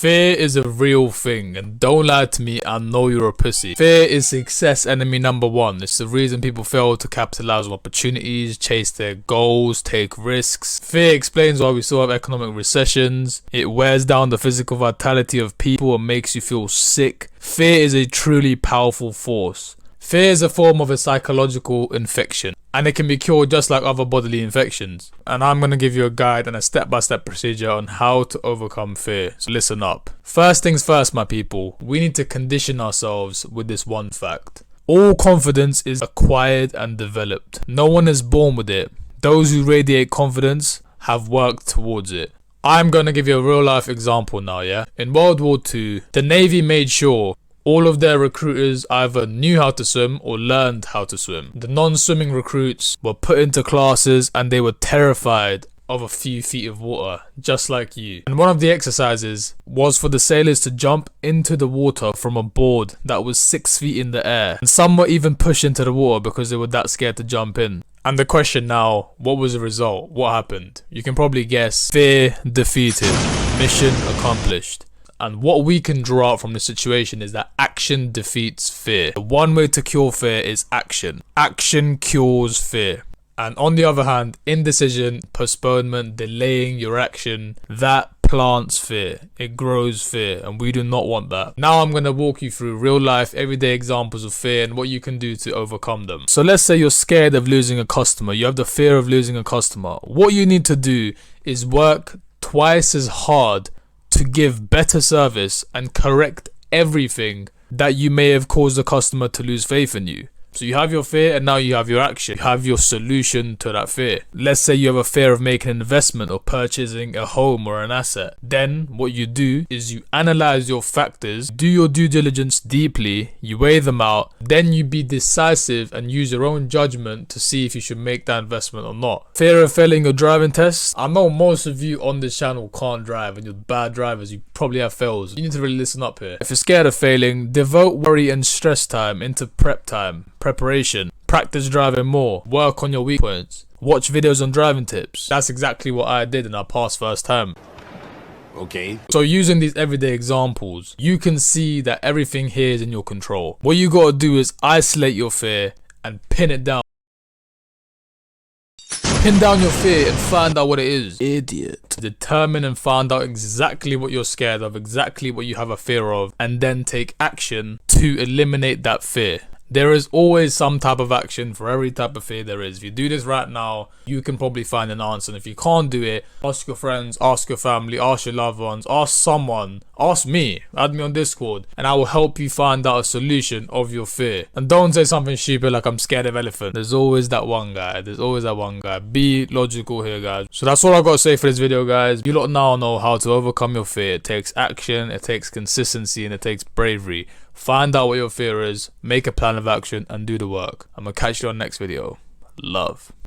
Fear is a real thing, and don't lie to me, I know you're a pussy. Fear is success enemy number one. It's the reason people fail to capitalize on opportunities, chase their goals, take risks. Fear explains why we still have economic recessions. It wears down the physical vitality of people and makes you feel sick. Fear is a truly powerful force. Fear is a form of a psychological infection, and it can be cured just like other bodily infections. And I'm going to give you a guide and a step-by-step procedure on how to overcome fear. So listen up. First things first, my people, we need to condition ourselves with this one fact. All confidence is acquired and developed. No one is born with it. Those who radiate confidence have worked towards it. I'm going to give you a real life example now, yeah? In World War II, the Navy made sure all of their recruiters either knew how to swim or learned how to swim. The non-swimming recruits were put into classes and they were terrified of a few feet of water, just like you. And one of the exercises was for the sailors to jump into the water from a board that was 6 feet in the air. And some were even pushed into the water because they were that scared to jump in. And the question now, what was the result? What happened? You can probably guess. Fear defeated. Mission accomplished. And what we can draw out from this situation is that action defeats fear. The one way to cure fear is action. Action cures fear. And on the other hand, indecision, postponement, delaying your action, that plants fear. It grows fear, and we do not want that. Now I'm going to walk you through real life, everyday examples of fear and what you can do to overcome them. So let's say you're scared of losing a customer. You have the fear of losing a customer. What you need to do is work twice as hard to give better service and correct everything that you may have caused the customer to lose faith in you. So you have your fear and now you have your action. You have your solution to that fear. Let's say you have a fear of making an investment or purchasing a home or an asset. Then what you do is you analyze your factors, do your due diligence deeply, you weigh them out, then you be decisive and use your own judgment to see if you should make that investment or not. Fear of failing your driving test. I know most of you on this channel can't drive and you're bad drivers. You probably have fails. You need to really listen up here. If you're scared of failing, devote worry and stress time into prep time. Preparation, practice driving more, work on your weak points, watch videos on driving tips. That's exactly what I did and I passed first time. Okay. So using these everyday examples, you can see that everything here is in your control. What you gotta do is isolate your fear and pin it down. Pin down your fear and find out what it is. Idiot. Determine and find out exactly what you're scared of, exactly what you have a fear of, and then take action to eliminate that fear. There is always some type of action for every type of fear there is. If you do this right now, you can probably find an answer. And if you can't do it, ask your friends, ask your family, ask your loved ones, ask someone, ask me, add me on Discord, and I will help you find out a solution of your fear. And don't say something stupid like I'm scared of elephants. There's always that one guy. There's always that one guy. Be logical here, guys. So that's all I got to say for this video, guys. You lot now know how to overcome your fear. It takes action, it takes consistency, and it takes bravery. Find out what your fear is, make a plan of action, and do the work. I'm gonna catch you on the next video. Love.